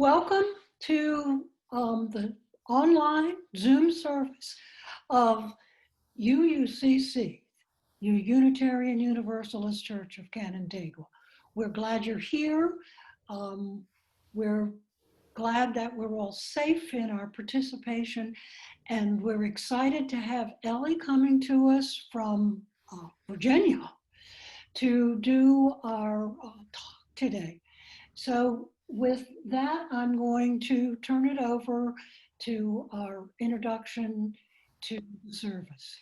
Welcome to the online Zoom service of UUCC, Unitarian Universalist Church of Canandaigua. We're glad you're here. We're glad that we're all safe in our participation, and we're excited to have Ellie coming to us from Virginia to do our talk today. So with that, I'm going to turn it over to our introduction to the service.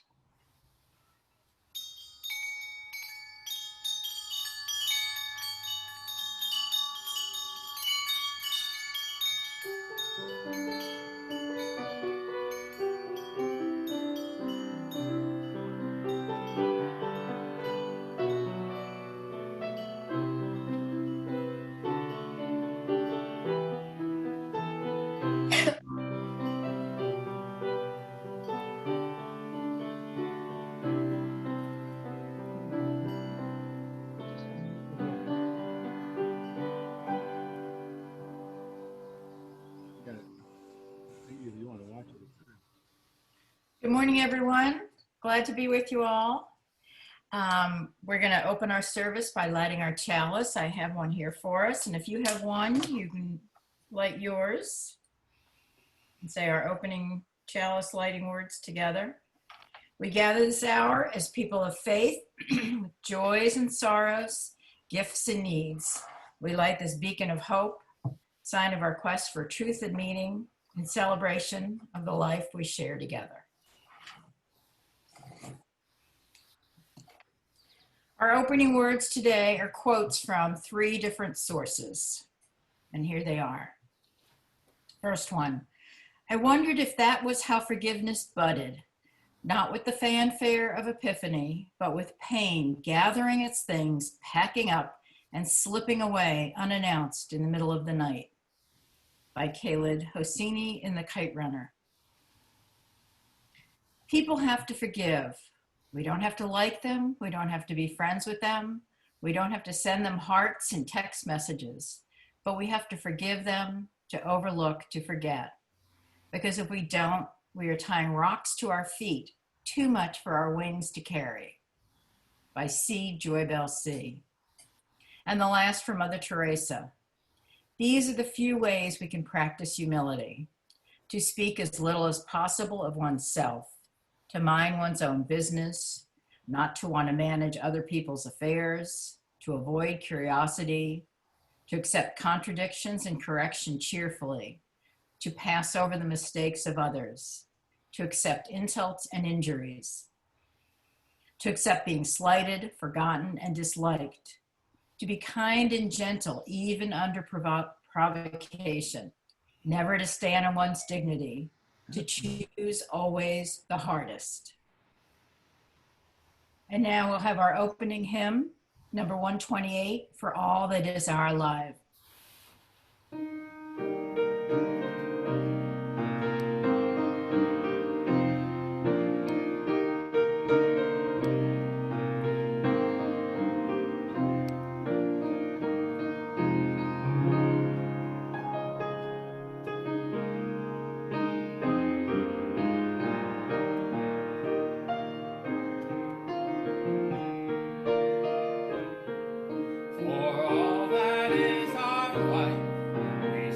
Good morning, everyone. Glad to be with you all. We're going to open our service by lighting our chalice. I have one here for us, and if you have one, you can light yours and say our opening chalice lighting words together. We gather this hour as people of faith, with joys and sorrows, gifts and needs. We light this beacon of hope, sign of our quest for truth and meaning, in celebration of the life we share together. Our opening words today are quotes from 3 different sources, and here they are. First one, I wondered if that was how forgiveness budded, not with the fanfare of epiphany, but with pain gathering its things, packing up, and slipping away unannounced in the middle of the night. By Khaled Hosseini in The Kite Runner. People have to forgive. We don't have to like them. We don't have to be friends with them. We don't have to send them hearts and text messages, but we have to forgive them, to overlook, to forget. Because if we don't, we are tying rocks to our feet, too much for our wings to carry. By C. Joybell C. And the last from Mother Teresa. These are the few ways we can practice humility: to speak as little as possible of oneself, to mind one's own business, not to want to manage other people's affairs, to avoid curiosity, to accept contradictions and correction cheerfully, to pass over the mistakes of others, to accept insults and injuries, to accept being slighted, forgotten, and disliked, to be kind and gentle, even under provocation, never to stand on one's dignity, to choose always the hardest. And now we'll have our opening hymn, number 128, For All That Is Our Life. For all that is our life, we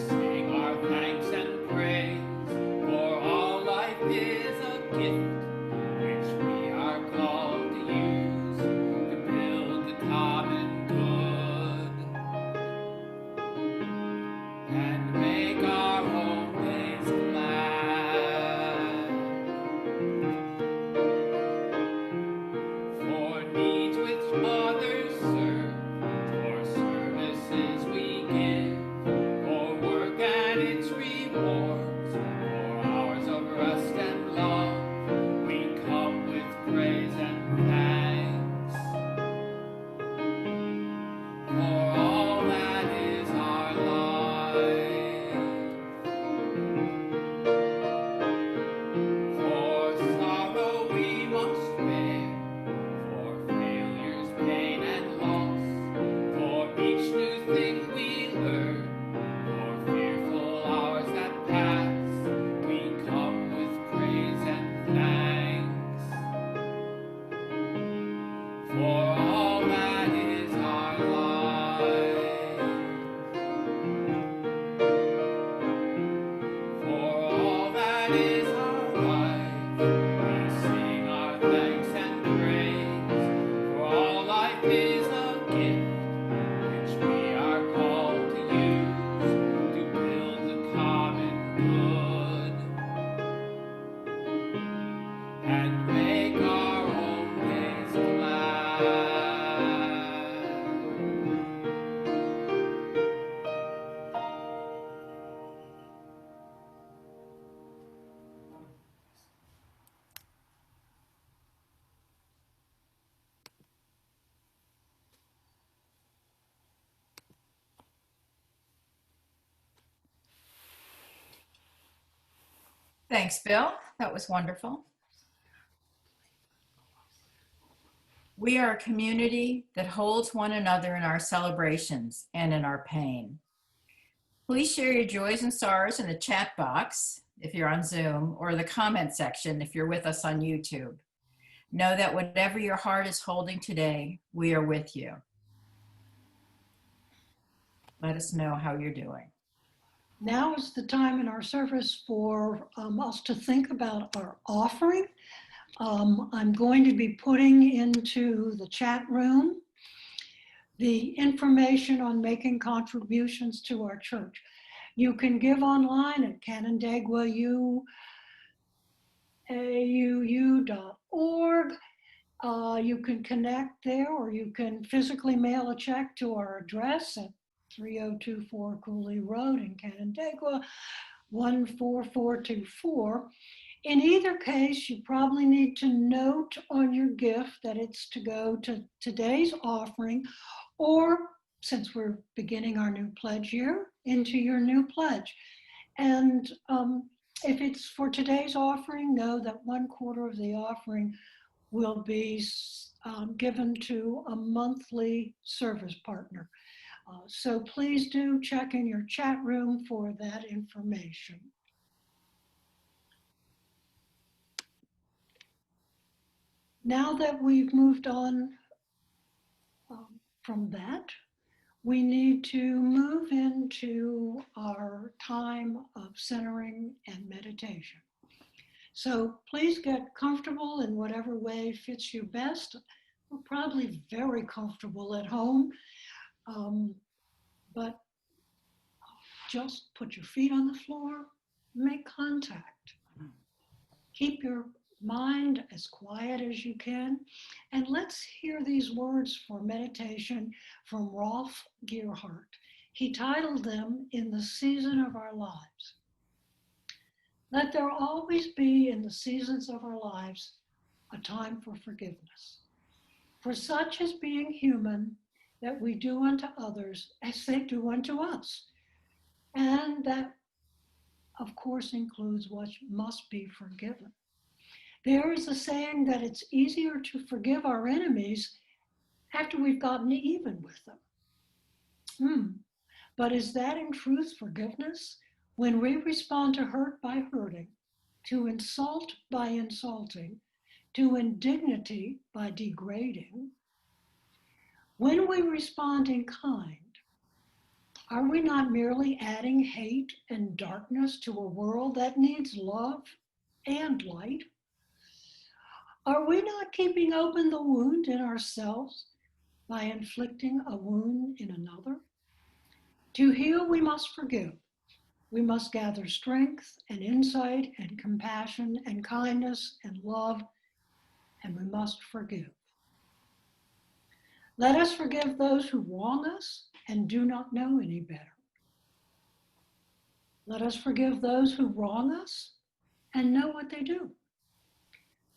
and make our own days glad. Thanks, Bill. That was wonderful. We are a community that holds one another in our celebrations and in our pain. Please share your joys and sorrows in the chat box if you're on Zoom, or the comment section if you're with us on YouTube. Know that whatever your heart is holding today, we are with you. Let us know how you're doing. Now is the time in our service for us to think about our offering. I'm going to be putting into the chat room the information on making contributions to our church. You can give online at canandaiguaauuu.org. You can connect there, or you can physically mail a check to our address at 3024 Cooley Road in Canandaigua, 14424. In either case, you probably need to note on your gift that it's to go to today's offering, or since we're beginning our new pledge year, into your new pledge. And if it's for today's offering, know that 1/4 of the offering will be given to a monthly service partner. So please do check in your chat room for that information. Now that we've moved on from that, we need to move into our time of centering and meditation. So please get comfortable in whatever way fits you best. We're probably very comfortable at home, but just put your feet on the floor, make contact. Keep your mind as quiet as you can. And let's hear these words for meditation from Rolf Gearhart. He titled them "In the Season of Our Lives." Let there always be in the seasons of our lives a time for forgiveness. For such as being human, that we do unto others as they do unto us. And that, of course, includes what must be forgiven. There is a saying that it's easier to forgive our enemies after we've gotten even with them. But is that in truth forgiveness? When we respond to hurt by hurting, to insult by insulting, to indignity by degrading, when we respond in kind, are we not merely adding hate and darkness to a world that needs love and light? Are we not keeping open the wound in ourselves by inflicting a wound in another? To heal, we must forgive. We must gather strength and insight and compassion and kindness and love, and we must forgive. Let us forgive those who wrong us and do not know any better. Let us forgive those who wrong us and know what they do.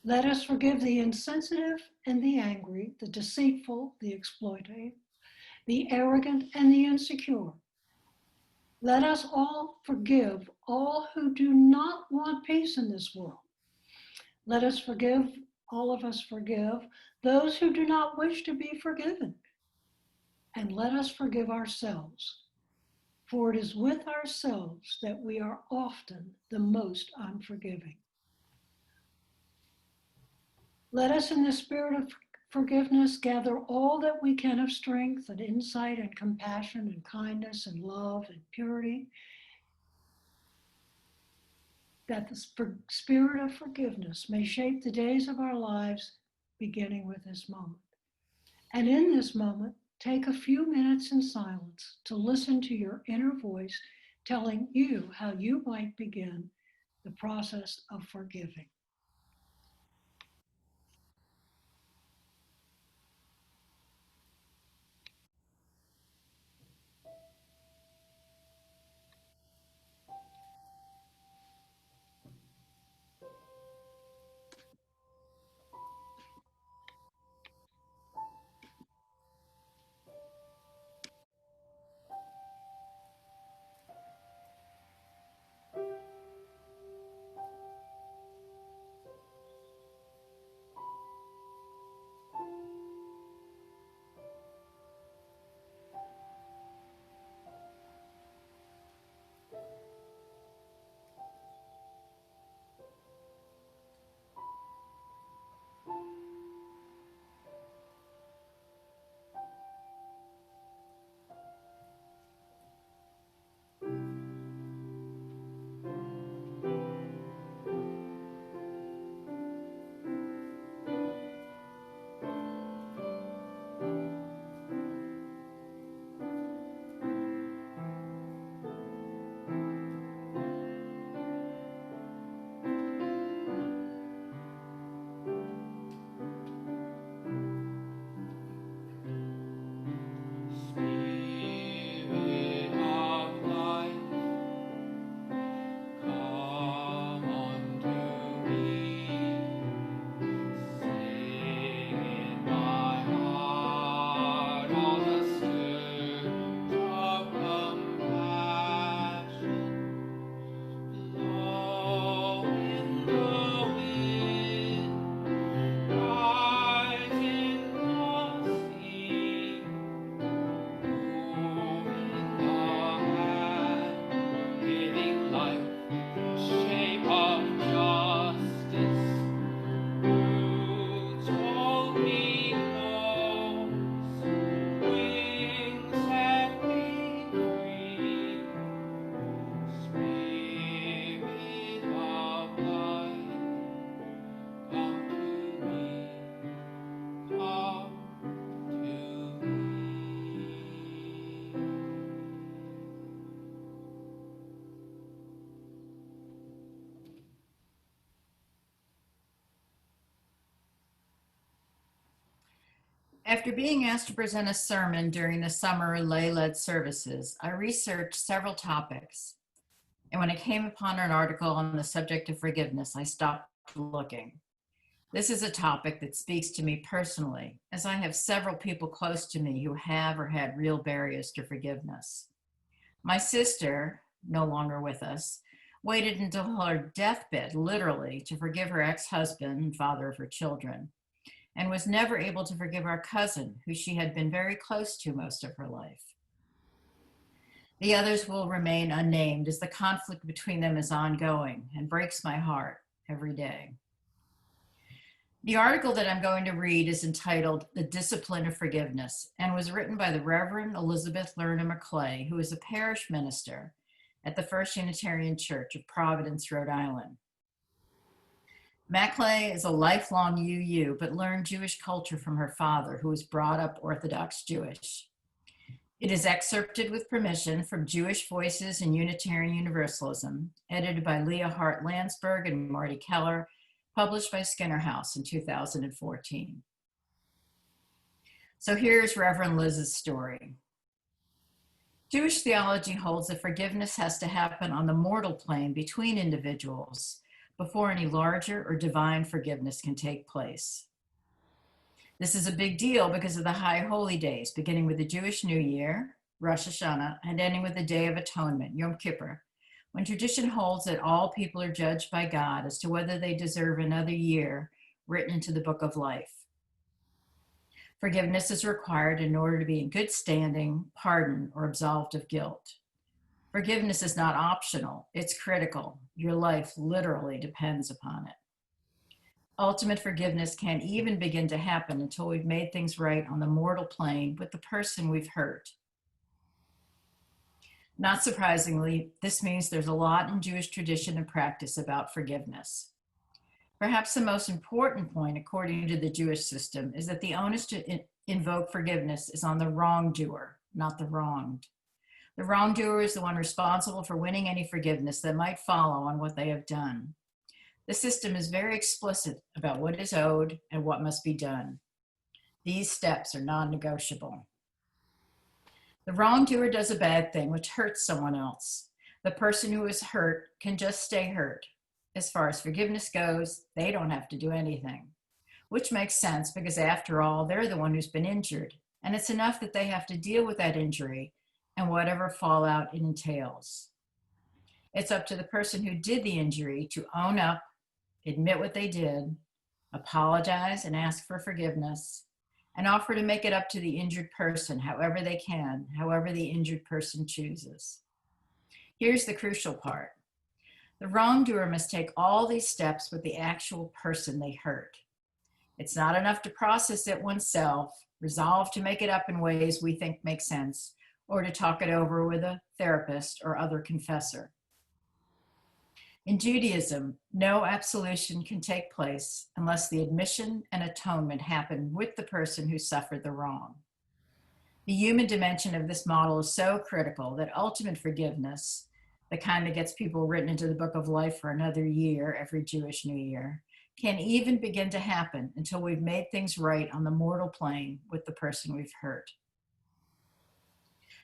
Let us forgive the insensitive and the angry, the deceitful, the exploitive, the arrogant and the insecure. Let us all forgive all who do not want peace in this world. Let us forgive, all of us forgive, those who do not wish to be forgiven. And let us forgive ourselves, for it is with ourselves that we are often the most unforgiving. Let us, in the spirit of forgiveness, gather all that we can of strength and insight and compassion and kindness and love and purity, that the spirit of forgiveness may shape the days of our lives, beginning with this moment. And in this moment, take a few minutes in silence to listen to your inner voice telling you how you might begin the process of forgiving. After being asked to present a sermon during the summer lay-led services, I researched several topics. And when I came upon an article on the subject of forgiveness, I stopped looking. This is a topic that speaks to me personally, as I have several people close to me who have or had real barriers to forgiveness. My sister, no longer with us, waited until her deathbed, literally, to forgive her ex-husband and father of her children, and was never able to forgive our cousin, who she had been very close to most of her life. The others will remain unnamed, as the conflict between them is ongoing and breaks my heart every day. The article that I'm going to read is entitled "The Discipline of Forgiveness" and was written by the Reverend Elizabeth Lerner McClay, who is a parish minister at the First Unitarian Church of Providence, Rhode Island. McClay is a lifelong UU, but learned Jewish culture from her father, who was brought up Orthodox Jewish. It is excerpted with permission from Jewish Voices in Unitarian Universalism, edited by Leah Hart Landsberg and Marty Keller, published by Skinner House in 2014. So here's Reverend Liz's story. Jewish theology holds that forgiveness has to happen on the mortal plane between individuals before any larger or divine forgiveness can take place. This is a big deal because of the High Holy Days, beginning with the Jewish New Year, Rosh Hashanah, and ending with the Day of Atonement, Yom Kippur, when tradition holds that all people are judged by God as to whether they deserve another year written into the book of life. Forgiveness is required in order to be in good standing, pardoned, or absolved of guilt. Forgiveness is not optional, it's critical. Your life literally depends upon it. Ultimate forgiveness can't even begin to happen until we've made things right on the mortal plane with the person we've hurt. Not surprisingly, this means there's a lot in Jewish tradition and practice about forgiveness. Perhaps the most important point, according to the Jewish system, is that the onus to invoke forgiveness is on the wrongdoer, not the wronged. The wrongdoer is the one responsible for winning any forgiveness that might follow on what they have done. The system is very explicit about what is owed and what must be done. These steps are non-negotiable. The wrongdoer does a bad thing which hurts someone else. The person who is hurt can just stay hurt. As far as forgiveness goes, they don't have to do anything, which makes sense because after all, they're the one who's been injured, and it's enough that they have to deal with that injury and whatever fallout it entails. It's up to the person who did the injury to own up, admit what they did, apologize and ask for forgiveness, and offer to make it up to the injured person however they can, however the injured person chooses. Here's the crucial part. The wrongdoer must take all these steps with the actual person they hurt. It's not enough to process it oneself, resolve to make it up in ways we think make sense, or to talk it over with a therapist or other confessor. In Judaism, no absolution can take place unless the admission and atonement happen with the person who suffered the wrong. The human dimension of this model is so critical that ultimate forgiveness, the kind that gets people written into the book of life for another year every Jewish New Year, can't even begin to happen until we've made things right on the mortal plane with the person we've hurt.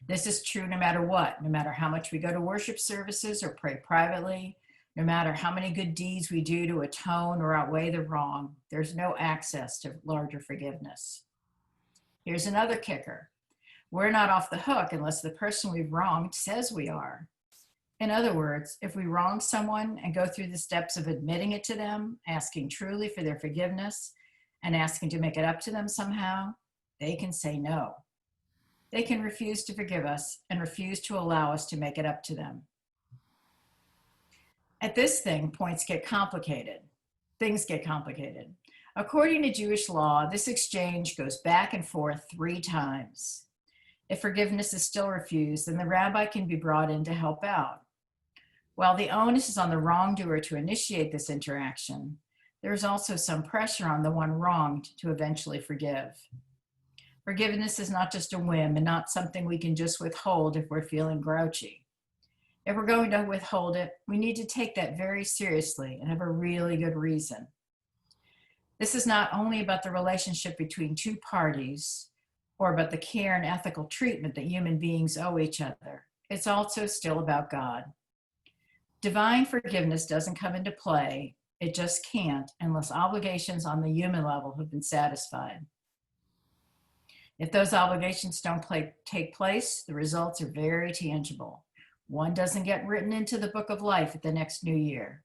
This is true no matter what, no matter how much we go to worship services or pray privately, no matter how many good deeds we do to atone or outweigh the wrong, there's no access to larger forgiveness. Here's another kicker. We're not off the hook unless the person we've wronged says we are. In other words, if we wrong someone and go through the steps of admitting it to them, asking truly for their forgiveness, and asking to make it up to them somehow, they can say no. They can refuse to forgive us and refuse to allow us to make it up to them. At this thing, things get complicated. According to Jewish law, this exchange goes back and forth 3 times. If forgiveness is still refused, then the rabbi can be brought in to help out. While the onus is on the wrongdoer to initiate this interaction, there is also some pressure on the one wronged to eventually forgive. Forgiveness is not just a whim and not something we can just withhold if we're feeling grouchy. If we're going to withhold it, we need to take that very seriously and have a really good reason. This is not only about the relationship between two parties or about the care and ethical treatment that human beings owe each other. It's also still about God. Divine forgiveness doesn't come into play. It just can't unless obligations on the human level have been satisfied. If those obligations don't take place, the results are very tangible. One doesn't get written into the book of life at the next new year.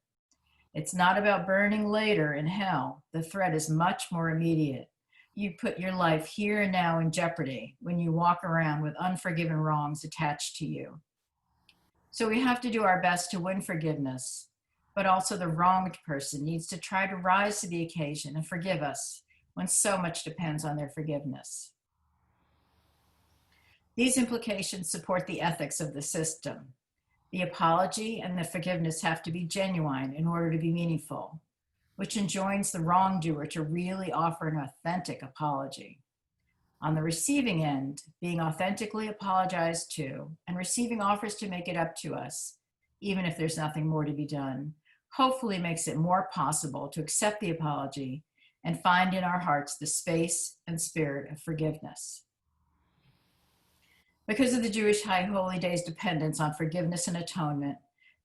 It's not about burning later in hell. The threat is much more immediate. You put your life here and now in jeopardy when you walk around with unforgiven wrongs attached to you. So we have to do our best to win forgiveness, but also the wronged person needs to try to rise to the occasion and forgive us when so much depends on their forgiveness. These implications support the ethics of the system. The apology and the forgiveness have to be genuine in order to be meaningful, which enjoins the wrongdoer to really offer an authentic apology. On the receiving end, being authentically apologized to and receiving offers to make it up to us, even if there's nothing more to be done, hopefully makes it more possible to accept the apology and find in our hearts the space and spirit of forgiveness. Because of the Jewish High Holy Day's dependence on forgiveness and atonement,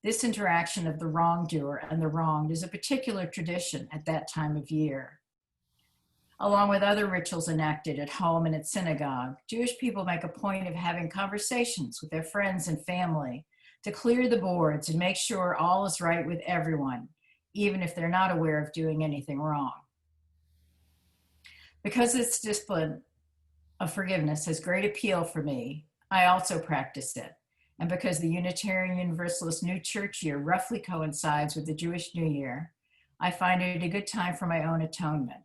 this interaction of the wrongdoer and the wronged is a particular tradition at that time of year. Along with other rituals enacted at home and at synagogue, Jewish people make a point of having conversations with their friends and family to clear the boards and make sure all is right with everyone, even if they're not aware of doing anything wrong. Because this discipline of forgiveness has great appeal for me, I also practice it. And because the Unitarian Universalist New Church Year roughly coincides with the Jewish New Year, I find it a good time for my own atonement.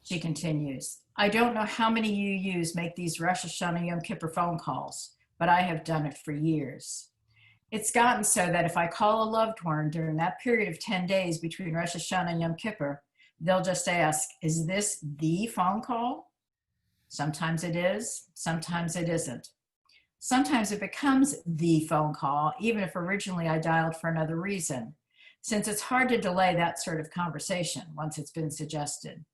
She continues, I don't know how many UUs make these Rosh Hashanah Yom Kippur phone calls, but I have done it for years. It's gotten so that if I call a loved one during that period of 10 days between Rosh Hashanah and Yom Kippur, they'll just ask, is this the phone call? Sometimes it is, sometimes it isn't. Sometimes it becomes the phone call, even if originally I dialed for another reason, since it's hard to delay that sort of conversation once it's been suggested.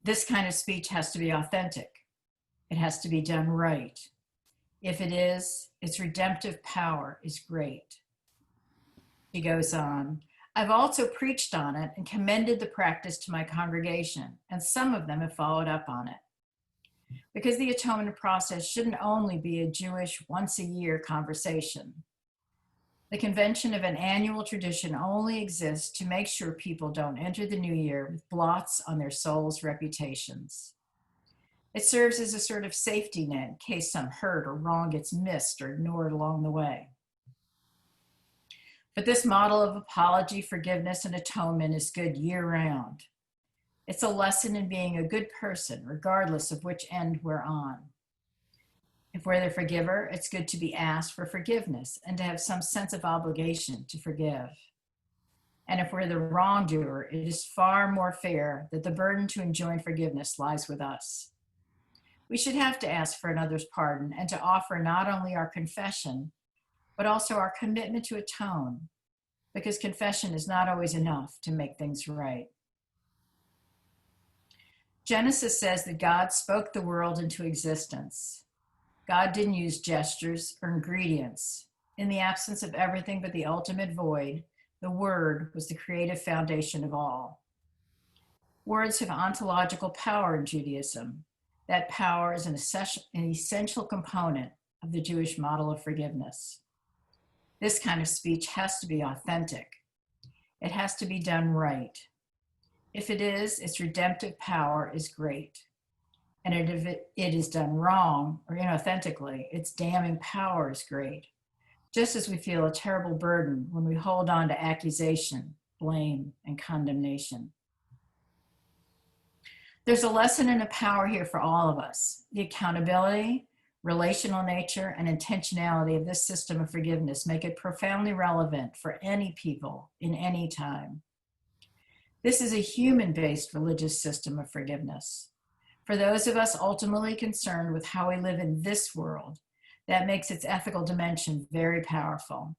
This kind of speech has to be authentic. It has to be done right. If it is, its redemptive power is great. She goes on, I've also preached on it and commended the practice to my congregation, and some of them have followed up on it. Because the atonement process shouldn't only be a Jewish once-a-year conversation. The convention of an annual tradition only exists to make sure people don't enter the new year with blots on their soul's reputations. It serves as a sort of safety net in case some hurt or wrong gets missed or ignored along the way. But this model of apology, forgiveness, and atonement is good year-round. It's a lesson in being a good person, regardless of which end we're on. If we're the forgiver, it's good to be asked for forgiveness and to have some sense of obligation to forgive. And if we're the wrongdoer, it is far more fair that the burden to enjoin forgiveness lies with us. We should have to ask for another's pardon and to offer not only our confession, but also our commitment to atone, because confession is not always enough to make things right. Genesis says that God spoke the world into existence. God didn't use gestures or ingredients. In the absence of everything but the ultimate void, the Word was the creative foundation of all. Words have ontological power in Judaism. That power is an essential component of the Jewish model of forgiveness. This kind of speech has to be authentic. It has to be done right. If it is, its redemptive power is great. And if it is done wrong or inauthentically, its damning power is great. Just as we feel a terrible burden when we hold on to accusation, blame, and condemnation. There's a lesson and a power here for all of us. The accountability, relational nature, and intentionality of this system of forgiveness make it profoundly relevant for any people in any time. This is a human-based religious system of forgiveness. For those of us ultimately concerned with how we live in this world, that makes its ethical dimension very powerful.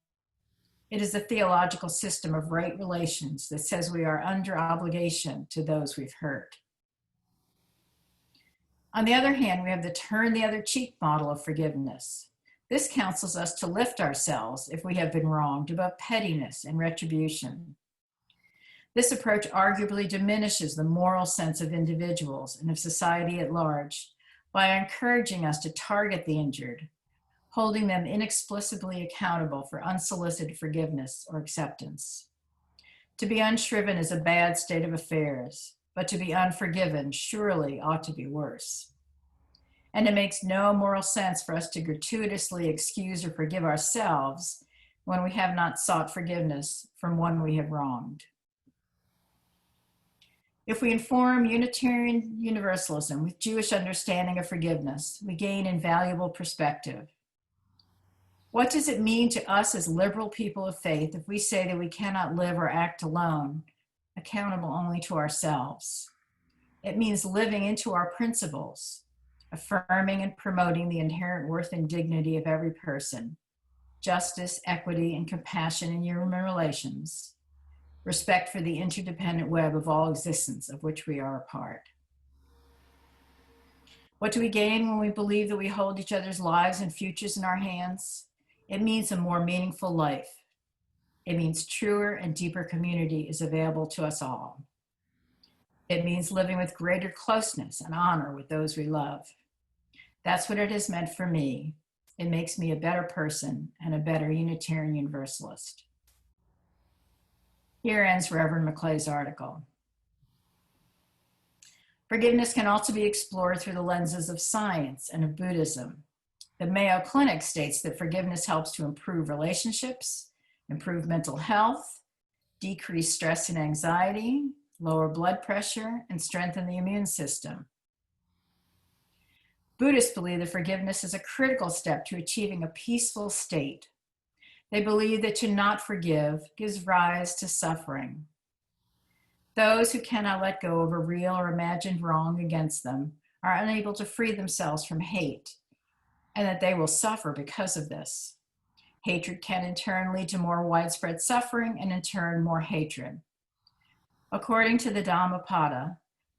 It is a theological system of right relations that says we are under obligation to those we've hurt. On the other hand, we have the turn the other cheek model of forgiveness. This counsels us to lift ourselves if we have been wronged above pettiness and retribution. This approach arguably diminishes the moral sense of individuals and of society at large by encouraging us to target the injured, holding them inexplicably accountable for unsolicited forgiveness or acceptance. To be unshriven is a bad state of affairs, but to be unforgiven surely ought to be worse. And it makes no moral sense for us to gratuitously excuse or forgive ourselves when we have not sought forgiveness from one we have wronged. If we inform Unitarian Universalism with Jewish understanding of forgiveness, we gain invaluable perspective. What does it mean to us as liberal people of faith if we say that we cannot live or act alone, accountable only to ourselves? It means living into our principles, affirming and promoting the inherent worth and dignity of every person, justice, equity, and compassion in human relations, respect for the interdependent web of all existence of which we are a part. What do we gain when we believe that we hold each other's lives and futures in our hands? It means a more meaningful life. It means truer and deeper community is available to us all. It means living with greater closeness and honor with those we love. That's what it has meant for me. It makes me a better person and a better Unitarian Universalist. Here ends Reverend McClay's article. Forgiveness can also be explored through the lenses of science and of Buddhism. The Mayo Clinic states that forgiveness helps to improve relationships, improve mental health, decrease stress and anxiety, lower blood pressure, and strengthen the immune system. Buddhists believe that forgiveness is a critical step to achieving a peaceful state. They believe that to not forgive gives rise to suffering. Those who cannot let go of a real or imagined wrong against them are unable to free themselves from hate, and that they will suffer because of this. Hatred can in turn lead to more widespread suffering and in turn more hatred. According to the Dhammapada,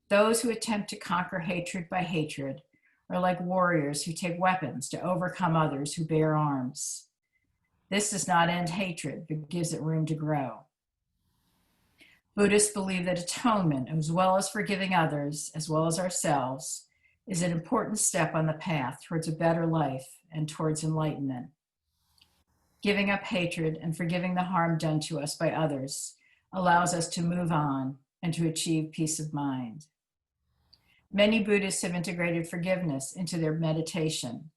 those who attempt to conquer hatred by hatred are like warriors who take weapons to overcome others who bear arms. This does not end hatred, but gives it room to grow. Buddhists believe that atonement, as well as forgiving others, as well as ourselves, is an important step on the path towards a better life and towards enlightenment. Giving up hatred and forgiving the harm done to us by others allows us to move on and to achieve peace of mind. Many Buddhists have integrated forgiveness into their meditation,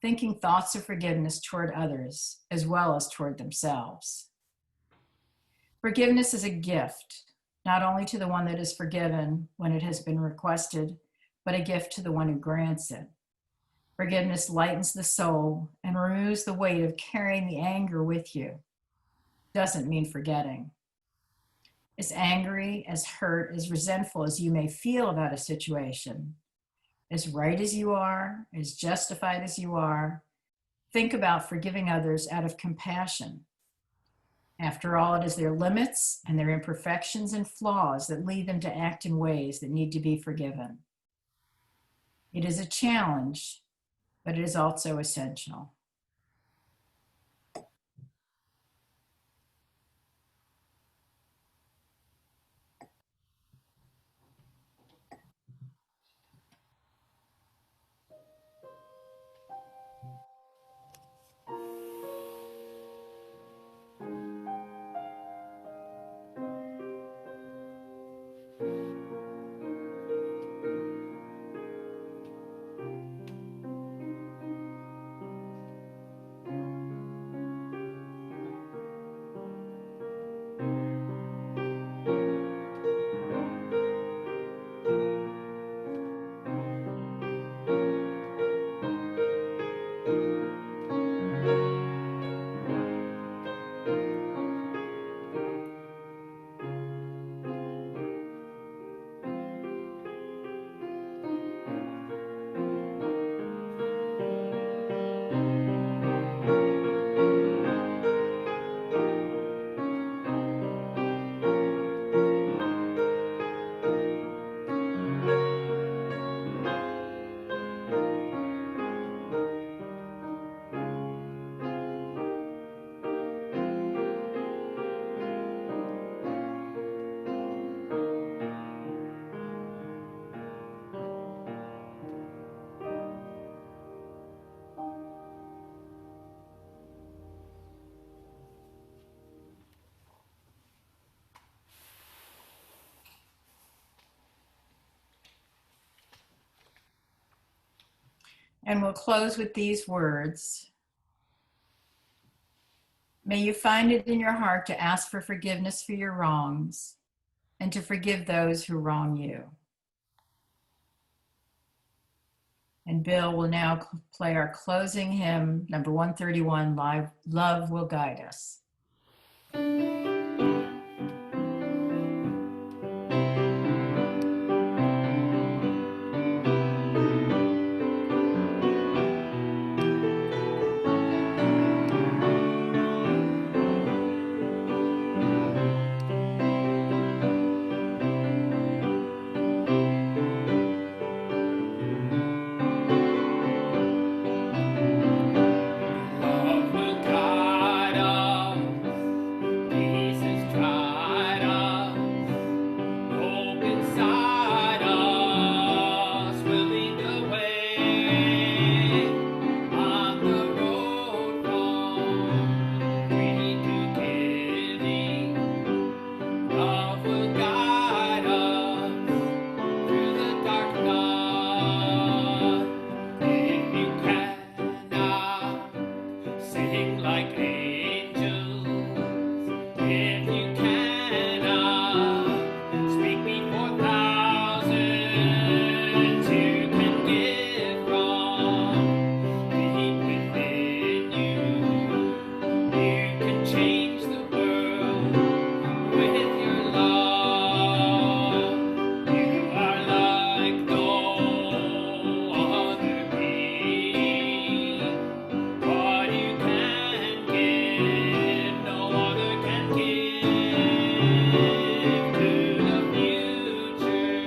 thinking thoughts of forgiveness toward others as well as toward themselves. Forgiveness is a gift, not only to the one that is forgiven when it has been requested, but a gift to the one who grants it. Forgiveness lightens the soul and removes the weight of carrying the anger with you. Doesn't mean forgetting. As angry, as hurt, as resentful as you may feel about a situation, as right as you are, as justified as you are, think about forgiving others out of compassion. After all, it is their limits and their imperfections and flaws that lead them to act in ways that need to be forgiven. It is a challenge, but it is also essential. And we'll close with these words. May you find it in your heart to ask for forgiveness for your wrongs and to forgive those who wrong you. And Bill will now play our closing hymn, number 131, Love Will Guide Us. Love will guide us, peace has tried us, hope inside us will lead the way on the road from greed to giving. Love will guide us through the dark night. If you cannot sing like angels, if you cannot speak before thousands, you can give from deep within you. You can change the world with your love. You are like no other being. What you can give, no other can give to the future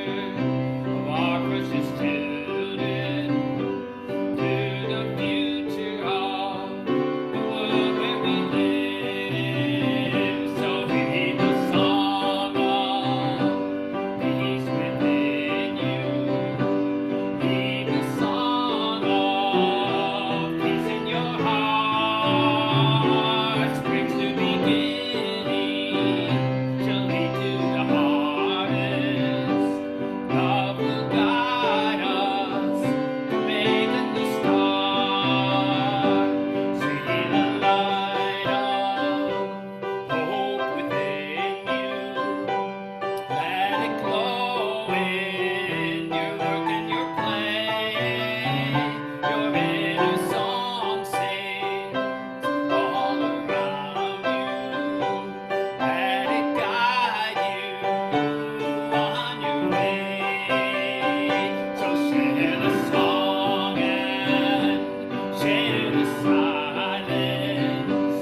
of our precious children, to the future of the world where we live. So hear the song of peace within you. Hear the song of peace in your heart. Springs to beginning shall lead to the harvest. Love will guide us to make a new start. See the light of hope within you. Let it glow in your work and your play. Your inner song sings all around you. Let it guide you on your way. So share the song and share the silence.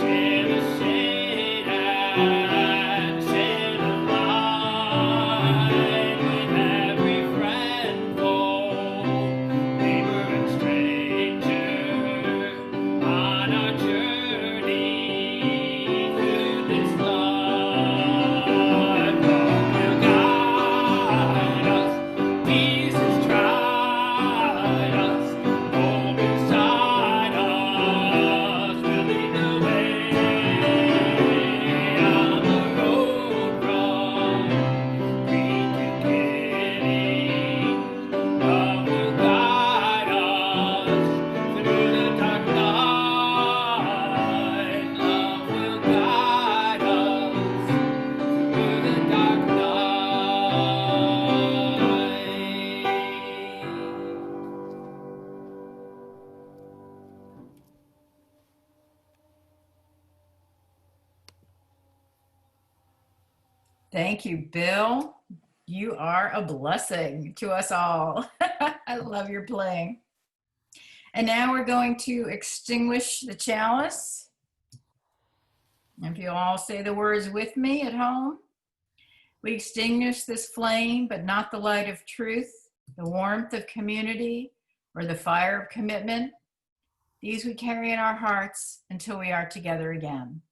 Share the shade and share the light with every friend, foe, neighbor and stranger on our journey through this life. Love will guide us, peace has tried us, hope inside us will lead the way on the road from greed to giving. Love will guide us through the dark night. Love will guide us through the dark night. Thank you, Bill. You are a blessing to us all. I love your playing. And now we're going to extinguish the chalice. If you all say the words with me at home. We extinguish this flame, but not the light of truth, the warmth of community, or the fire of commitment. These we carry in our hearts until we are together again.